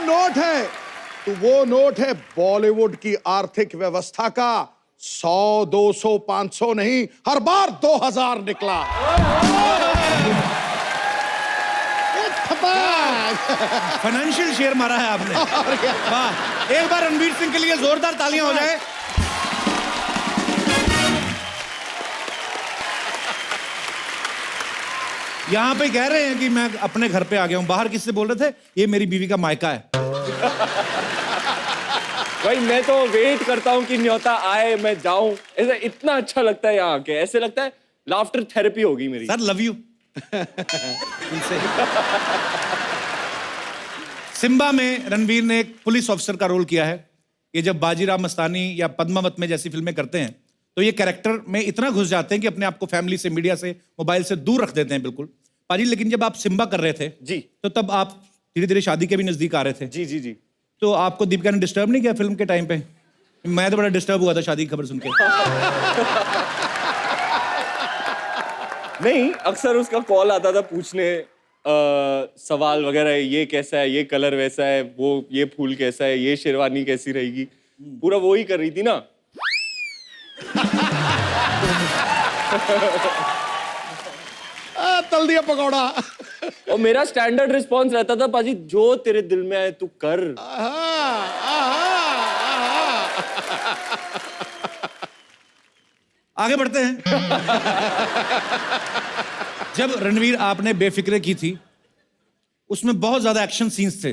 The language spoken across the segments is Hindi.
नोट है तो वो नोट है बॉलीवुड की आर्थिक व्यवस्था का। 100, 200, 500 नहीं, हर बार 2000 निकला। फाइनेंशियल शेयर मारा है आपने। वाह, एक बार रणवीर सिंह के लिए जोरदार तालियां हो जाए। यहाँ पे कह रहे हैं कि मैं अपने घर पे आ गया हूँ। बाहर किससे बोल रहे थे? ये मेरी बीवी का मायका है। भाई मैं तो वेट करता हूँ कि न्योता आए, मैं जाऊं। ऐसा इतना अच्छा लगता है यहाँ आके, ऐसे लगता है लाफ्टर थेरेपी होगी मेरी। Sir love you. सिम्बा में रणवीर ने एक पुलिस ऑफिसर का रोल किया है। ये जब बाजीराव मस्तानी या पद्मावत में जैसी फिल्में करते हैं तो ये कैरेक्टर में इतना घुस जाते हैं कि अपने आप को फैमिली से, मीडिया से, मोबाइल से दूर रख देते हैं बिल्कुल। पाजी, लेकिन जब आप सिम्बा कर रहे थे जी, तो तब आप धीरे धीरे शादी के भी नजदीक आ रहे थे। जी जी जी। तो आपको दीपिका ने डिस्टर्ब नहीं किया फिल्म के टाइम पे? मैं तो बड़ा डिस्टर्ब हुआ था शादी की खबर सुन के। नहीं, अक्सर उसका कॉल आता था पूछने सवाल वगैरह, ये कैसा है, ये कलर वैसा है, वो ये फूल कैसा है, ये शेरवानी कैसी रहेगी, पूरा वो ही कर रही थी ना। तल दिया पकौड़ा। और मेरा स्टैंडर्ड रिस्पॉन्स रहता था, पाजी जो तेरे दिल में आए तू कर। आगे बढ़ते हैं। जब रणवीर आपने बेफिक्रे की थी उसमें बहुत ज्यादा एक्शन सीन्स थे,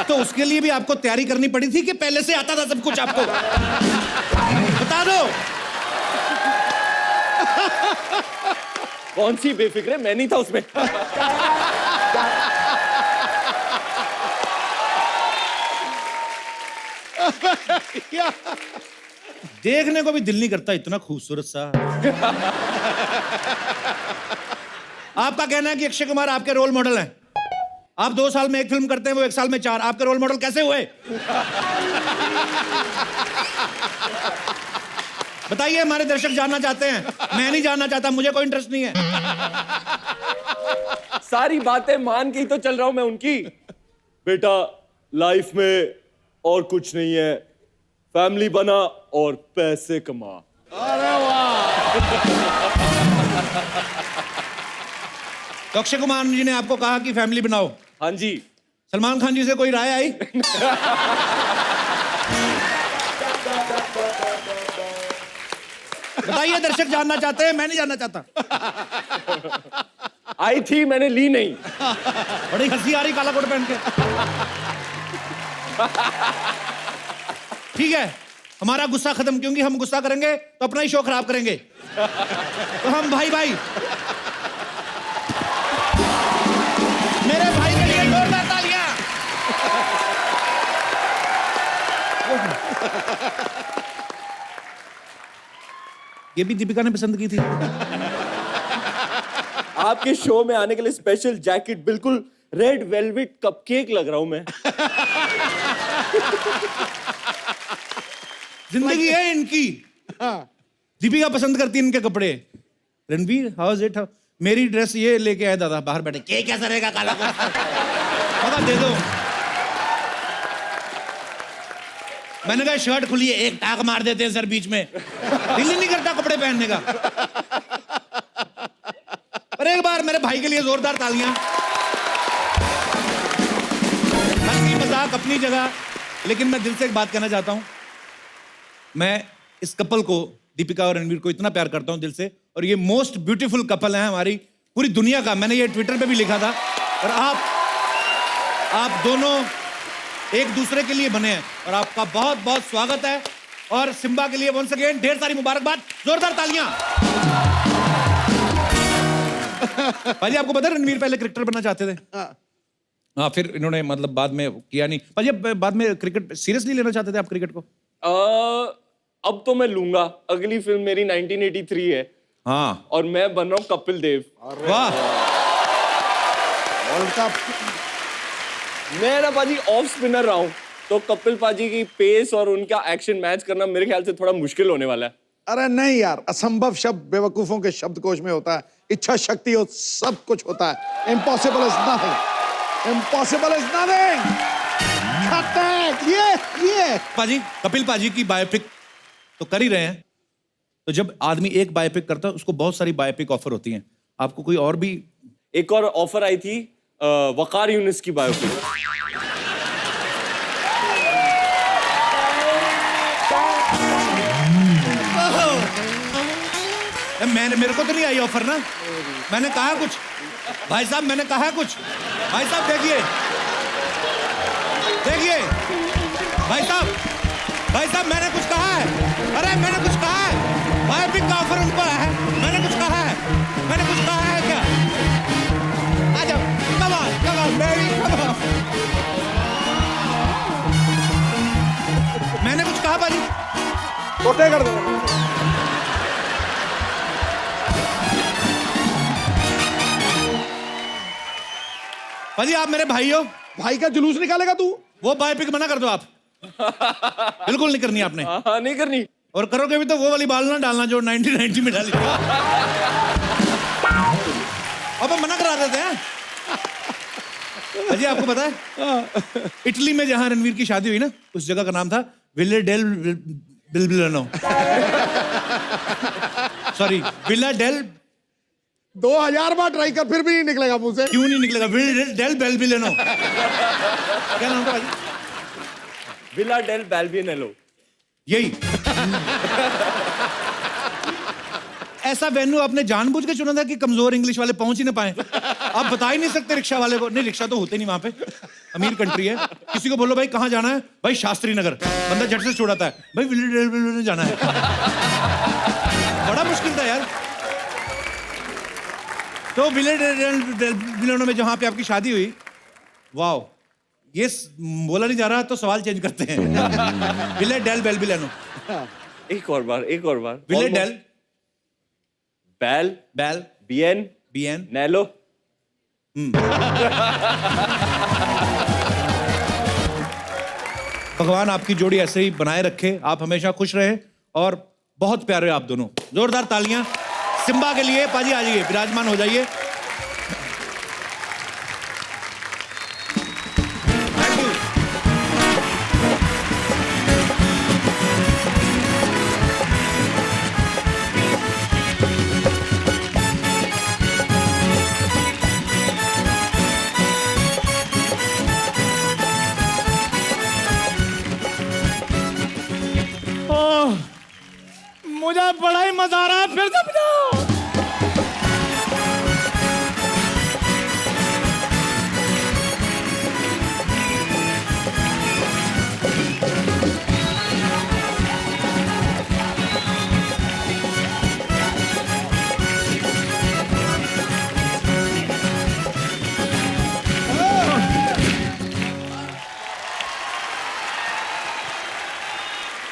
तो उसके लिए भी आपको तैयारी करनी पड़ी थी कि पहले से आता था सब कुछ आपको? बता दो। कौन सी बेफिक्रे? मैं नहीं था उसमें। देखने को भी दिल नहीं करता, इतना खूबसूरत सा। आपका कहना है कि अक्षय कुमार आपके रोल मॉडल हैं। आप 2 साल में एक फिल्म करते हैं, वो 1 साल में 4। आपके रोल मॉडल कैसे हुए? बताइए, हमारे दर्शक जानना चाहते हैं। मैं नहीं जानना चाहता, मुझे कोई इंटरेस्ट नहीं है। सारी बातें मान के ही तो चल रहा हूं मैं उनकी। बेटा, लाइफ में और कुछ नहीं है, फैमिली बना और पैसे कमा। अरे वाह। तो अक्षय कुमार जी ने आपको कहा कि फैमिली बनाओ। हाँ जी। सलमान खान जी से कोई राय आई? बताइए, दर्शक जानना चाहते हैं, मैं नहीं जानना चाहता। आई थी, मैंने ली नहीं। बड़ी हंसी आ रही काला कोट पहन के। ठीक है, हमारा गुस्सा खत्म, क्योंकि हम गुस्सा करेंगे तो अपना ही शो खराब करेंगे। तो हम भाई भाई, मेरे भाई के लिए जोरदार तालियां। ये भी दीपिका ने पसंद की थी। आपके शो में आने के लिए स्पेशल जैकेट, बिल्कुल रेड वेलवेट कपकेक लग रहा हूं मैं। जिंदगी है इनकी। दीपिका पसंद करती है इनके कपड़े। Ranveer, how is it? मेरी ड्रेस ये लेके आए दादा बाहर बैठे, के कैसा रहेगा काला कोट? दे दो। मैंने कहा शर्ट खुली है, एक टाक मार देते हैं सर बीच में। दिल ही नहीं करता कपड़े पहनने का। पर एक बार मेरे भाई के लिए जोरदार तालियां। हंसी मजाक अपनी जगह, लेकिन मैं दिल से एक बात कहना चाहता हूं। मैं इस कपल को, दीपिका और रणवीर को, इतना प्यार करता हूं दिल से, और ये मोस्ट ब्यूटीफुल कपल है हमारी पूरी दुनिया का। मैंने ये ट्विटर पे भी लिखा था। और आप दोनों एक दूसरे के लिए बने हैं, और आपका बहुत बहुत स्वागत है। और सिम्बा के लिए वंस अगेन ढेर सारी मुबारकबाद, जोरदार तालियां। भाई, आपको पता है रणवीर पहले क्रिकेटर बनना चाहते थे? हाँ, फिर इन्होंने मतलब बाद में किया नहीं। भाई, बाद में क्रिकेट सीरियसली लेना चाहते थे आप क्रिकेट को? अब तो मैं लूंगा। अगली फिल्म मेरी 1983 है। हाँ, और मैं बन रहा हूँ कपिल देव। वाह। World cup. मैं ना पाजी ऑफ स्पिनर रहा हूँ, तो कपिल पाजी की पेस और उनका एक्शन मैच करना मेरे ख्याल से थोड़ा मुश्किल होने वाला है। अरे नहीं यार, असंभव शब्द बेवकूफों के शब्दकोश में होता है, इच्छा शक्ति हो सब कुछ होता है। Impossible is nothing, impossible is nothing. ये पाजी, कपिल पाजी की बायोपिक तो कर ही रहे हैं, तो जब आदमी एक बायोपिक करता है उसको बहुत सारी बायोपिक ऑफर होती हैं। आपको कोई और भी? एक और ऑफर आई थी वकार यूनिस की बायोपिक। मेरे को तो नहीं आई ऑफर ना। मैंने कहा कुछ भाई साहब, मैंने कहा कुछ भाई साहब। देखिए देखिए भाई साहब मैंने कुछ कहा है। अरे मैंने कुछ कहा है, बायोपिक का ऑफर उनको आया है। मैंने कुछ कहा है, मैंने कुछ कहा है क्या? आ जाओ, come on baby, come on. मैंने कुछ कहा बाजी? छोटे कर दो। पाजी आप मेरे भाई हो। भाई का जुलूस निकालेगा तू? वो बायोपिक मना कर दो आप। बिल्कुल नहीं करनी आपने। हाँ, नहीं करनी। और करोगे भी तो वो वाली बाल ना डालना जो 1990 में डाली। अब मना करा देते हैं। अजय आपको पता है इटली में जहां रणवीर की शादी हुई ना, उस जगह का नाम था Villa del Balbianello. Sorry, Villa del. 2000 बार ट्राई कर फिर भी नहीं निकलेगा मुंह से। क्यों नहीं निकलेगा? Villa del Balbianello. क्या नाम था भाई? Villa del Balbianello. यही। ऐसा वेन्यू आपने जानबूझ के चुना था कि कमजोर इंग्लिश वाले पहुंच ही ना पाए? आप बता ही नहीं सकते रिक्शा वाले को। नहीं, रिक्शा तो होते नहीं वहां पे, अमीर कंट्री है। किसी को बोलो भाई कहां जाना है, भाई शास्त्री नगर, बंदा झट से छोड़ाता है, भाई विले जाना है। बड़ा मुश्किल था यार। तो विले में जहां पे आपकी शादी हुई, वाओ, ये बोला नहीं जा रहा तो सवाल चेंज करते हैं। विले डेल बेलबिलानो। एक और बार। विले डेल बेल बेल बीएन नेलो। भगवान आपकी जोड़ी ऐसे ही बनाए रखे, आप हमेशा खुश रहे और बहुत प्यारे आप दोनों। जोरदार तालियां सिम्बा के लिए। पाजी आ जाइए, विराजमान हो जाइए। मुझे बड़ा ही मजा आ रहा है, फिर से बजाओ।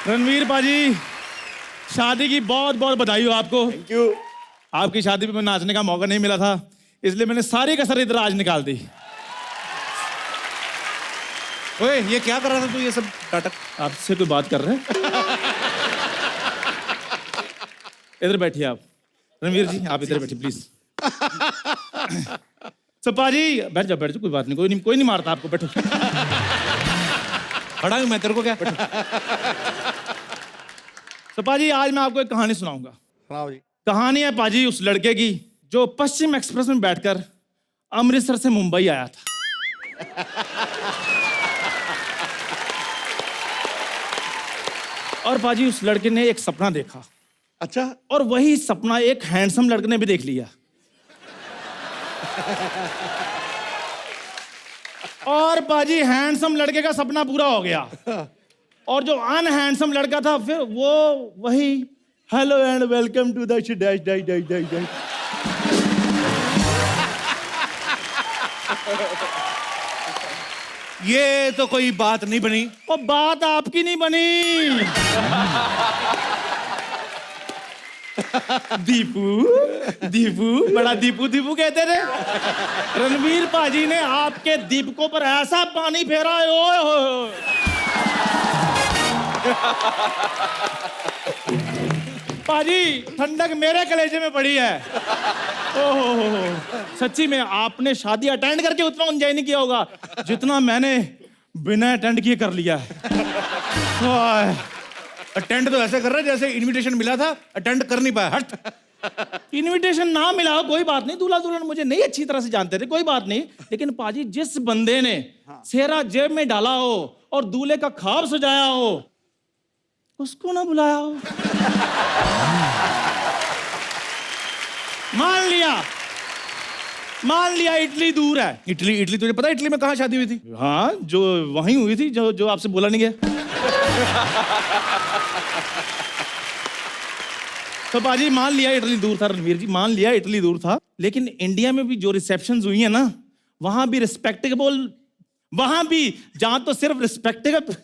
रणवीर पाजी, शादी की बहुत बहुत बधाई हो आपको। Thank you. आपकी शादी में नाचने का मौका नहीं मिला था, इसलिए मैंने सारी कसर इधर आज निकाल दी। ओए, ये क्या कर रहा था तू? ये सब नाटक? आपसे कोई बात कर रहे हैं? इधर बैठिए आप। रणवीर जी आप इधर बैठिए प्लीज। सपा जी बैठ जाओ, कोई बात नहीं, कोई नहीं मारता आपको, बैठो। खड़ा हूं मैं, तेरे को क्या? तो पाजी आज मैं आपको एक कहानी सुनाऊंगा। सुनाओ जी। कहानी है पाजी उस लड़के की जो पश्चिम एक्सप्रेस में बैठकर अमृतसर से मुंबई आया था। और पाजी उस लड़के ने एक सपना देखा। अच्छा। और वही सपना एक हैंडसम लड़के ने भी देख लिया। और पाजी हैंडसम लड़के का सपना पूरा हो गया। और जो अनहैंडसम लड़का था, फिर वो वही hello and welcome to the dash dash dash dash dash. ये तो कोई बात नहीं बनी। वो बात आपकी नहीं बनी। दीपू बड़ा दीपू कहते थे। रणवीर पाजी ने आपके दीपकों पर ऐसा पानी फेरा है, ओए होए। पाजी ठंडक मेरे कलेजे में पड़ी है। ओहो, सच्ची में आपने शादी अटेंड करके उतना एंजॉय नहीं किया होगा जितना मैंने बिना अटेंड किए कर लिया है। अटेंड तो ऐसे कर रहा है जैसे इनविटेशन मिला था, अटेंड कर नहीं पाया। हट। इनविटेशन ना मिला हो कोई बात नहीं, दूल्हा दुल्हन मुझे नहीं अच्छी तरह से जानते थे, कोई बात नहीं, लेकिन पाजी जिस बंदे ने सेहरा जेब में डाला हो और दूल्हे का ख्वाब सजाया हो उसको ना बुलाया हो। मान लिया इटली दूर है। इटली तुझे पता है इटली में कहाँ शादी हुई थी? हाँ, जो वहीं हुई थी जो आपसे बोला नहीं गया। तो बाजी मान लिया इटली दूर था, रणवीर जी मान लिया इटली दूर था, लेकिन इंडिया में भी जो रिसेप्शंस हुई है ना, वहां भी रिस्पेक्टेबल, वहां भी जहां तो सिर्फ रिस्पेक्टेबल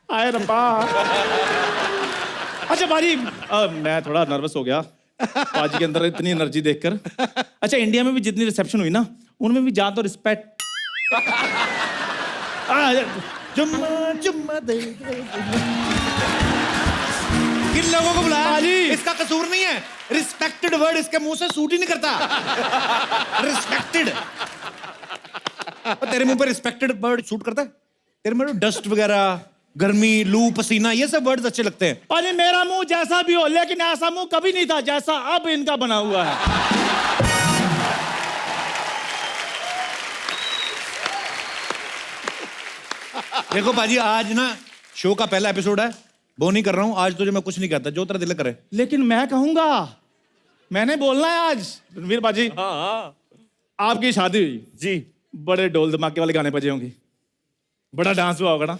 आए रब्बा। अच्छा बाजी, मैं थोड़ा नर्वस हो गया बाजी के अंदर इतनी एनर्जी देखकर। अच्छा, इंडिया में भी जितनी रिसेप्शन हुई ना, उनमें भी जहां तो रिस्पेक्ट, चुम्मा दे। किन लोगों को बुलाया? पाजी इसका कसूर नहीं है, रिस्पेक्टेड वर्ड इसके मुंह से सूट ही नहीं करता। रिस्पेक्टेड, तेरे मुंह पे रिस्पेक्टेड वर्ड सूट करता है? तेरे में डस्ट वगैरह, गर्मी, लू, पसीना, ये सब वर्ड्स अच्छे लगते हैं। पाजी मेरा मुंह जैसा भी हो, लेकिन ऐसा मुंह कभी नहीं था जैसा अब इनका बना हुआ है। देखो पाजी, आज ना शो का पहला एपिसोड है, वो नहीं कर रहा हूं आज, तुझे मैं कुछ नहीं कहता, जो तेरा दिल करे। लेकिन मैं कहूंगा, मैंने बोलना है आज। रणवीर बाजी, हाँ आपकी शादी हुई जी, बड़े ढोल धमाके वाले गाने बजे होंगे, बड़ा डांस हुआ होगा ना,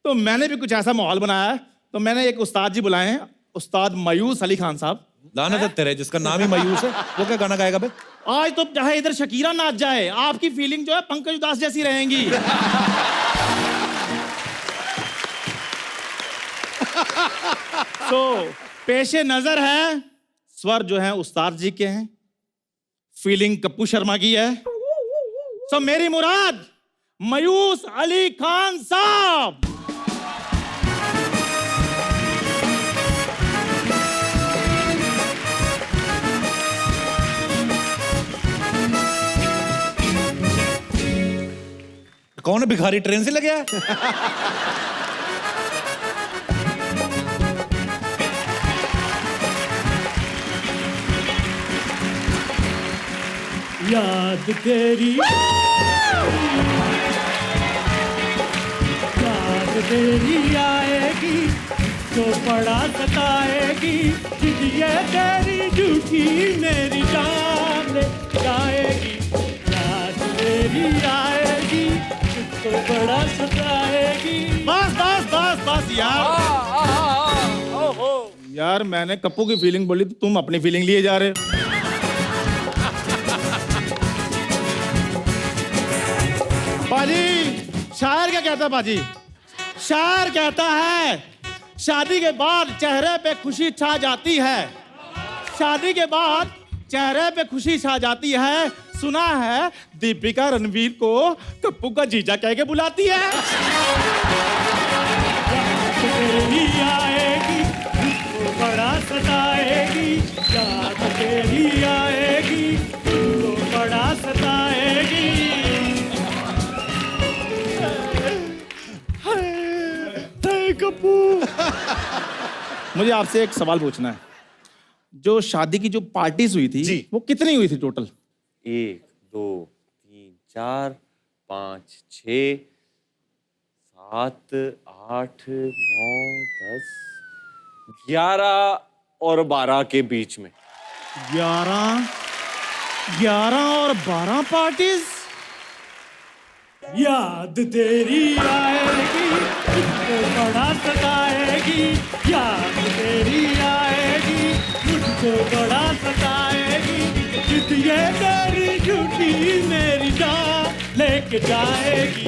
तो मैंने भी कुछ ऐसा माहौल बनाया है। तो मैंने एक उस्ताद जी बुलाए हैं, उस्ताद मायूस अली खान साहब। लानत है तेरे, जिसका नाम ही मायूस है, वो क्या गाना गाएगा बे? आज तो चाहे इधर शकीरा नाच जाए, आपकी फीलिंग जो है पंकज उदास जैसी रहेंगी। तो पेशे नजर है, स्वर जो है उस्ताद जी के हैं, फीलिंग कप्पू शर्मा की है। सो मेरी मुराद मायूस अली खान साहब। कौन है भिखारी, ट्रेन से लगे है? याद तेरी, याद तेरी आएगी तो बड़ा सताएगी, ये तेरी झूठी मेरी जान ले जाएगी। याद तेरी आएगी तो बड़ा सताएगी। बस बस बस बस यार मैंने कप्पू की फीलिंग बोली तो तुम अपनी फीलिंग लिए जा रहे हो। बाजी, शायर क्या कहता है बाजी? शायर कहता है शादी के बाद चेहरे पे खुशी छा जाती है, शादी के बाद चेहरे पे खुशी छा जाती है। सुना है दीपिका रणवीर को कप्पू का जीजा कह के बुलाती है। तेरी आएगी तो बड़ा सताएगी, याद तेरी आएगी तो बड़ा सताएगी। कप्पू, मुझे आपसे एक सवाल पूछना है। जो शादी की जो पार्टीज हुई थी जी, वो कितनी हुई थी टोटल? 1 2 3 4 5 6 7 8 9 10 11 और 12 के बीच में। 11 और 12 पार्टीज। याद तेरी आएगी मुझको बड़ा सताएगी, याद तेरी आएगी मुझको बड़ा सताएगी, ये तेरी झूठी मेरी जान लेके जाएगी।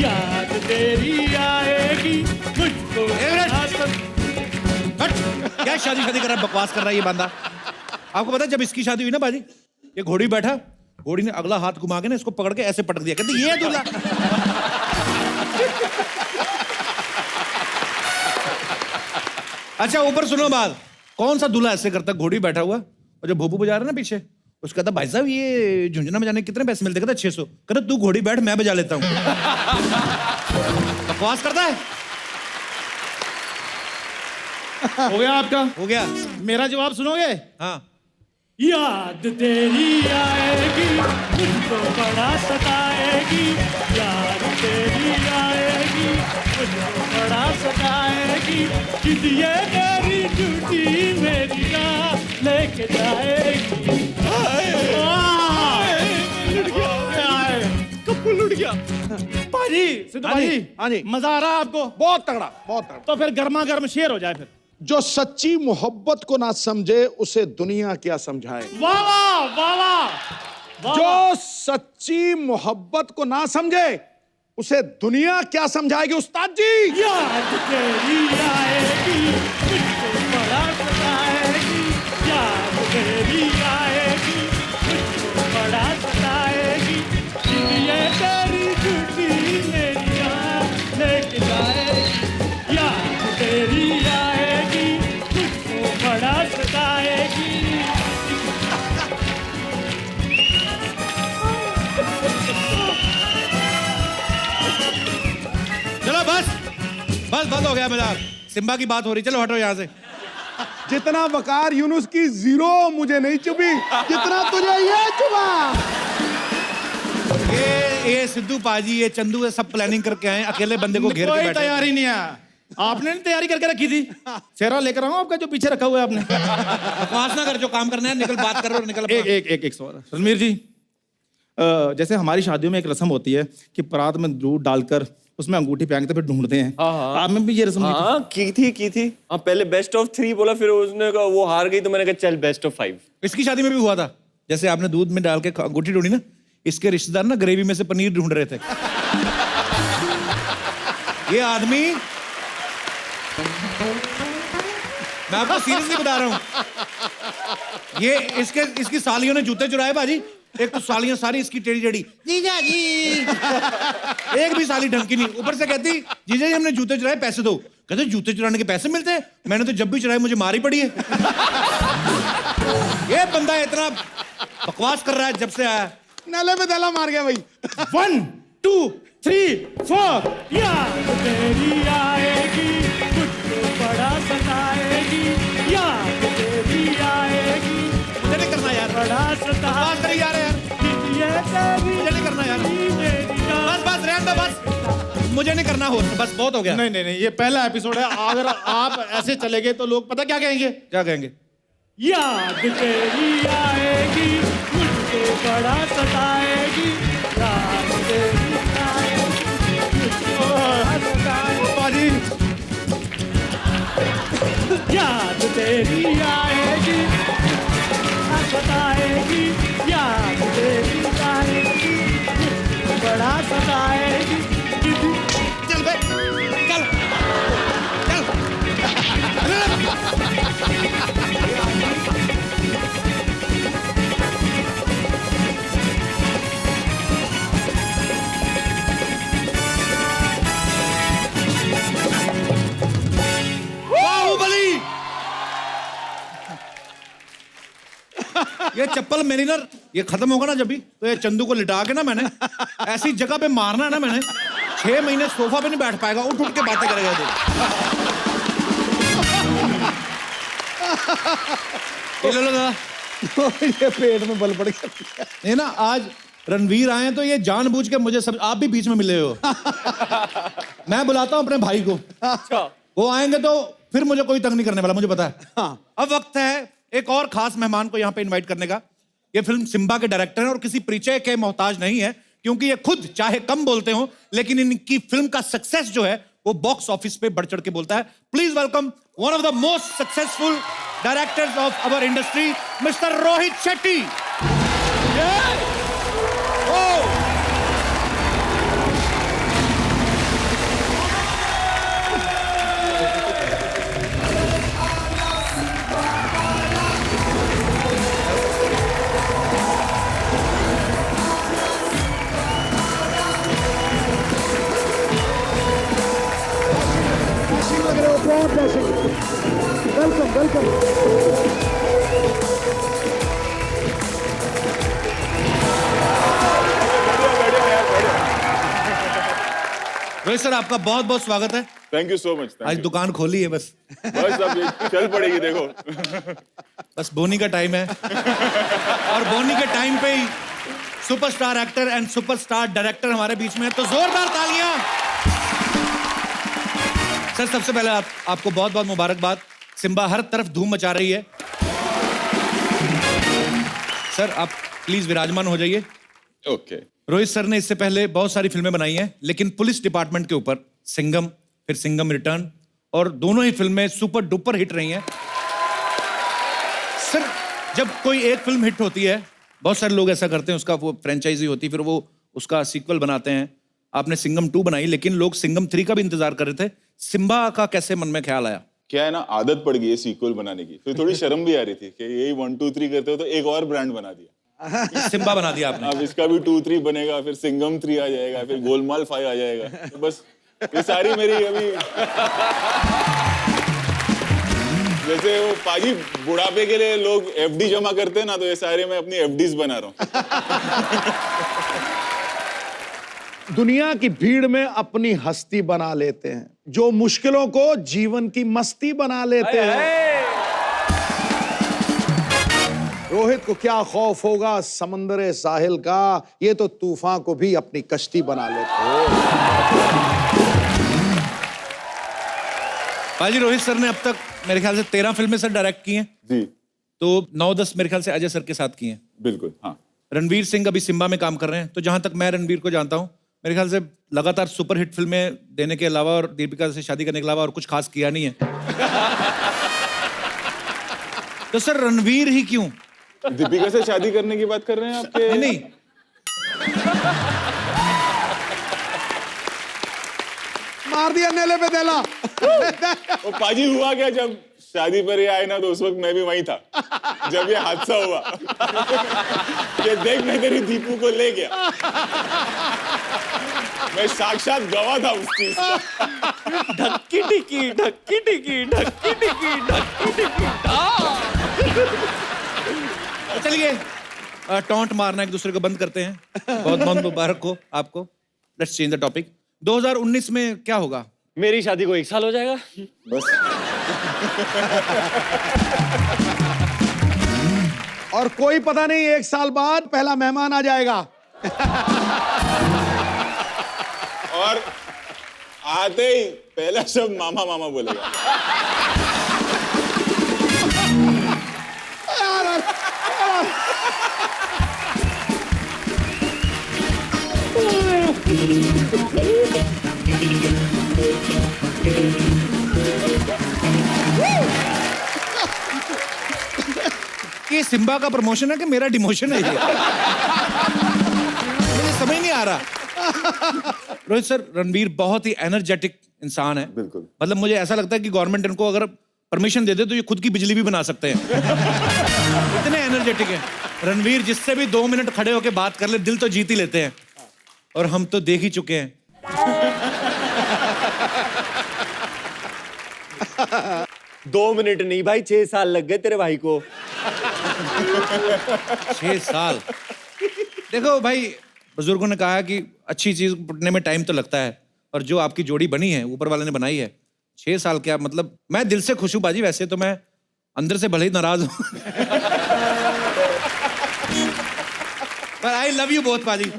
याद तेरी आएगी मुझको बड़ा क्या शादी कर रहा है, बकवास कर रहा है ये बंदा। आपको पता है जब इसकी शादी हुई ना बाजी, ये घोड़ी बैठा, घोड़ी ने अगला हाथ घुमा के ना इसको पकड़ के ऐसे पटक दिया, कहते ये है दूल्हा। अच्छा ऊपर सुनो बात, कौन सा दूल्हा ऐसे करता, घोड़ी बैठा हुआ और जो भोपू बजा रहा है ना पीछे, उसका कहता भाई साहब ये झुंझुना बजाने के कितने पैसे मिलते? कहता 600। कहता तू घोड़ी बैठ, मैं बजा लेता हूँ। बकवास करता है। हो गया आपका? हो गया। मेरा जवाब सुनोगे? हाँ। याद तेरी आएगी, मुझको बड़ा सताएगी, याद तेरी आएगी, मुझको बड़ा सताएगी, किदिए तेरी झूठी मेरी राह लेके जाएगी। कप्पू लुट गया। पाजी, सिद्धू हाँ जी, भाजी, हाँ जी। मजा आ रहा है आपको? बहुत तगड़ा, बहुत तगड़ा। तो फिर गर्मा गर्म शेर हो जाए फिर। जो सच्ची मोहब्बत को ना समझे उसे दुनिया क्या समझाए। वाह वाह वाह वाह। जो सच्ची मोहब्बत को ना समझे उसे दुनिया क्या समझाएगी उस्ताद जी। याद तेरी आएगी, मुझको बड़ा सताएगी, याद तेरी आएगी, मुझको बड़ा सताएगी, ये तेरी झूठी मेरी राह लेके जाएगी, याद तेरी आएगी, मुझको बड़ा सताएगी। चलो बस बस, बंद हो गया मजाक। सिम्बा की बात हो रही, चलो हटो यहाँ से। जितना वकार यूनुस की जीरो मुझे नहीं चुभी, जितना तुझे ये चुभा। ये सिद्धू पाजी, ये चंदू, ये सब प्लानिंग करके आए, अकेले बंदे को घेर के कोई बैठे। तैयारी नहीं है। आपने नहीं तैयारी करके रखी थी? सेहरा लेकर आऊं आपका जो पीछे रखा हुआ है आपने? बकवास ना कर, जो काम करना है निकल, बात करो और निकल। एक सवाल रणवीर जी, जैसे हमारी शादियों में एक रस्म होती है कि परात में दूध डालकर उसमें अंगूठी पहनते फिर ढूंढते हैं। आप में भी ये रस्म? हाँ की थी। हाँ पहले बेस्ट ऑफ 3 बोला, फिर उसने कहा वो हार गई तो मैंने कहा चल बेस्ट ऑफ 5। इसकी शादी में भी हुआ था, जैसे आपने दूध में डाल के अंगूठी ढूंढी ना, इसके रिश्तेदार ना ग्रेवी में से पनीर ढूंढ रहे थे। ये आदमी, मैं आपको सीरियसली बता रहा हूं, ये इसकी सालियों ने जूते चुराए बाजी। एक तो सालियां सारी इसकी टेढ़ी टेढ़ी, जीजा जी। एक भी साली ढंग की नहीं, ऊपर से कहती जीजा जी हमने जूते चुराए, पैसे दो। कहते जूते चुराने के पैसे मिलते हैं? मैंने तो जब भी चुराए मुझे मार ही पड़ी है। ये बंदा इतना बकवास कर रहा है जब से आया। नाले पे दला मार गया भाई। 1 2 3 4। याद तेरी आएगी, मुझको बड़ा सताएगी, याद तेरी आएगी, मुझे नहीं करना यार, बड़ा बकवास करी जा रहे यार। ये तेरी मुझे नहीं करना यार, बस बस रहने दो बस, मुझे नहीं करना हो, बस बहुत हो गया। नहीं, ये पहला एपिसोड है। अगर आप ऐसे चले गए तो लोग पता क्या कहेंगे? क्या कहेंगे? याद तेरी आएगी, मुझको बड़ा सताएगी, याद तेरी आएगी, मुझको बड़ा सताएगी। बाजी याद तेरी आएगी, सताएगी, याद तेरी आएगी, मुझको बड़ा सताएगी। चल बे, चल बाहुबली। ये चप्पल मेरी ना, ये खत्म होगा ना जब भी, तो ये चंदू को लिटा के ना मैंने ऐसी जगह पे मारना है ना मैंने, 6 महीने सोफा पे नहीं बैठ पाएगा, उठ उठ के बातें करेगा। ये ले लो दादा। ये पेट में बल पड़ गया। ये ना आज रणवीर आए हैं तो ये जानबूझ के मुझे सब, आप भी बीच में मिले हो। मैं बुलाता हूं अपने भाई को, अच्छा वो आएंगे तो फिर मुझे कोई तंग नहीं करने वाला, मुझे पता है। हाँ। अब वक्त है एक और खास मेहमान को यहाँ पे इनवाइट करने का। ये फिल्म सिम्बा के डायरेक्टर हैं और किसी परिचय के मोहताज नहीं है, क्योंकि ये खुद चाहे कम बोलते हो लेकिन इनकी फिल्म का सक्सेस जो है वो बॉक्स ऑफिस पे बढ़ चढ़ के बोलता है। Please welcome one of the most successful directors of our industry, mister Rohit Shetty. लग रहे हो, बहुत वेलकम वेलकम। रोहित सर आपका बहुत बहुत स्वागत है। Thank you so much. आज दुकान खोली है बस बस अब ये चल पड़ेगी, देखो। बस बोनी का टाइम है और बोनी के टाइम पे ही superstar actor and superstar director हमारे बीच में है, तो जोरदार तालियां। सर सबसे पहले आपको बहुत बहुत मुबारकबाद। सिम्बा हर तरफ धूम मचा रही है। सर आप प्लीज विराजमान हो जाइए। ओके। रोहित सर ने इससे पहले बहुत सारी फिल्में बनाई हैं, लेकिन पुलिस डिपार्टमेंट के ऊपर सिंघम, फिर सिंघम रिटर्न, और दोनों ही फिल्में सुपर डुपर हिट रही हैं। सर जब कोई एक फिल्म हिट होती है, बहुत सारे लोग ऐसा करते हैं, उसका वो फ्रेंचाइजी होती है, फिर वो उसका सीक्वल बनाते हैं। आपने सिंघम 2 बनाई, लेकिन लोग सिंघम 3 का भी इंतजार कर रहे थे। सिम्बा का कैसे मन में ख्याल आया? क्या है ना, आदत पड़ गई है सीक्वल बनाने की, फिर थोड़ी शर्म भी आ रही थी कि यही 1 2 3 करते हो, तो एक और ब्रांड बना दिया। सिम्बा बना दिया आपने। अब इसका भी 2 3 बनेगा, फिर सिंघम 3 आ जाएगा, फिर गोलमाल 5 आ जाएगा। तो बस ये सारी मेरी अभी जैसे वो पाजी बुढ़ापे के लिए लोग एफडी जमा करते हैं ना, तो ये सारे मैं अपनी एफडीज बना रहा हूँ। दुनिया की भीड़ में अपनी हस्ती बना लेते हैं, जो मुश्किलों को जीवन की मस्ती बना लेते हैं। रोहित को क्या खौफ होगा समंदर साहिल का, ये तो तूफान को भी अपनी कश्ती बना लेते हैं। पाजी रोहित सर ने अब तक मेरे ख्याल से 13 फिल्में सर डायरेक्ट की हैं। जी। तो 9-10 मेरे ख्याल से अजय सर के साथ की हैं। बिल्कुल, हाँ। रणवीर सिंह अभी सिम्बा में काम कर रहे हैं, तो जहां तक मैं रणवीर को जानता हूं, मेरे ख्याल से लगातार सुपरहिट फिल्में देने के अलावा और दीपिका से शादी करने के अलावा और कुछ खास किया नहीं है। तो सर रणवीर ही क्यों? दीपिका से शादी करने की बात कर रहे हैं आपके? नहीं। मार दिया नेले पे देला। वो पाजी हुआ क्या, जब शादी पर ये आए ना, तो उस वक्त मैं भी वहीं था जब ये हादसा हुआ। ये देख, मैं तेरी दीपू को ले गया, मैं साक्षात गवाह था उस चीज का। ढक्की टिकी ढक्की टिकी ढक्की टिकी ढक्की टिकी। चलिए टॉन्ट मारना एक दूसरे को बंद करते हैं। बहुत बहुत मुबारक हो आपको। Let's change the topic. 2019 में क्या होगा? मेरी शादी को 1 साल हो जाएगा। बस। और कोई पता नहीं 1 साल बाद पहला मेहमान आ जाएगा। और आते ही पहला शब्द मामा मामा बोलेगा। ये सिम्बा का प्रमोशन है कि मेरा डिमोशन है ये? मुझे समझ नहीं आ रहा। रोहित सर, रणवीर बहुत ही एनर्जेटिक इंसान है। बिल्कुल। मतलब मुझे ऐसा लगता है कि गवर्नमेंट इनको अगर परमिशन दे दे तो ये खुद की बिजली भी बना सकते हैं। इतने एनर्जेटिक हैं। रणवीर जिससे भी 2 मिनट खड़े होकर बात कर ले, दिल तो जीत ही लेते हैं। और हम तो देख ही चुके हैं। 2 मिनट नहीं भाई, 6 साल लग गए तेरे भाई को। 6 साल। देखो भाई, बुजुर्गों ने कहा कि अच्छी चीज बनने में टाइम तो लगता है, और जो आपकी जोड़ी बनी है ऊपर वाले ने बनाई है, 6 साल क्या मतलब। मैं दिल से खुश हूं बाजी, वैसे तो मैं अंदर से भले ही नाराज हूं। पर आई लव यू बोथ पाजी।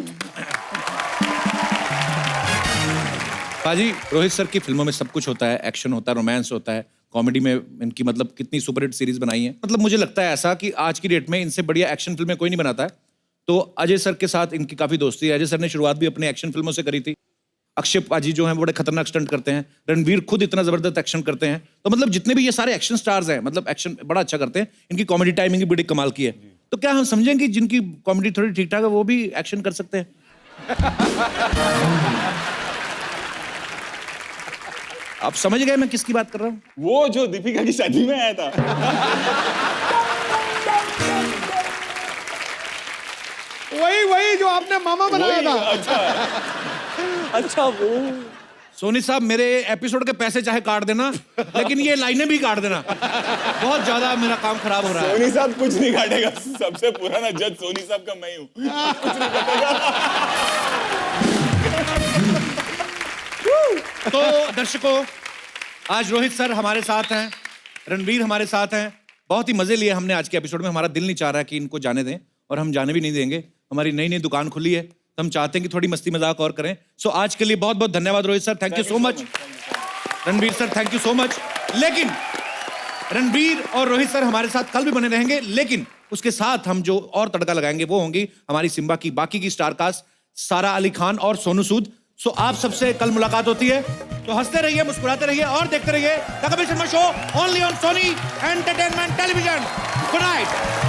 पाजी, रोहित सर की फिल्मों में सब कुछ होता है, एक्शन होता है, रोमांस होता है, कॉमेडी में इनकी मतलब कितनी सुपरहिट सीरीज बनाई है। मतलब मुझे लगता है ऐसा कि आज की डेट में इनसे बढ़िया एक्शन फिल्में कोई नहीं बनाता है। तो अजय सर के साथ इनकी काफी दोस्ती है। अजय सर ने शुरुआत भी अपने एक्शन फिल्मों से करी थी। अक्षय पाजी जो हैं बड़े खतरनाक स्टंट करते हैं। रणवीर खुद इतना जबरदस्त एक्शन करते हैं। तो मतलब जितने भी ये सारे एक्शन स्टार्स हैं, मतलब एक्शन बड़ा अच्छा करते हैं। इनकी कॉमेडी टाइमिंग भी बड़ी कमाल की है। तो क्या हम समझें कि जिनकी कॉमेडी थोड़ी ठीक ठाक है वो भी एक्शन कर सकते हैं? आप समझ गए मैं किसकी बात कर रहा हूँ? वो जो दीपिका की शादी में आया था। वही जो आपने मामा बनाया वही, था। अच्छा वो सोनी साहब, मेरे एपिसोड के पैसे चाहे काट देना, लेकिन ये लाइनें भी काट देना। बहुत ज्यादा मेरा काम खराब हो रहा है। सोनी साहब कुछ नहीं काटेगा। सबसे पुराना जज सोनी साहब का मैं हूँ। कुछ नहीं काटेगा। तो दर्शकों, आज रोहित सर हमारे साथ हैं, रणवीर हमारे साथ हैं। बहुत ही मजे लिए हमने आज के एपिसोड में। हमारा दिल नहीं चाह रहा कि इनको जाने दें, और हम जाने भी नहीं देंगे। हमारी नई नई दुकान खुली है, तो हम चाहते हैं कि थोड़ी मस्ती मजाक और करें। सो आज के लिए बहुत बहुत धन्यवाद Rohit sir, thank you so much. Ranveer sir, thank you so much. लेकिन रणवीर और रोहित सर हमारे साथ कल भी बने रहेंगे, लेकिन उसके साथ हम जो और तड़का लगाएंगे वो होंगी हमारी सिम्बा की बाकी की स्टार कास्ट, सारा अली खान और सोनू सूद। सो आप सबसे कल मुलाकात होती है, तो हंसते रहिए, मुस्कुराते रहिए और देखते रहिए the Kapil Sharma show, only on Sony entertainment television. Good night.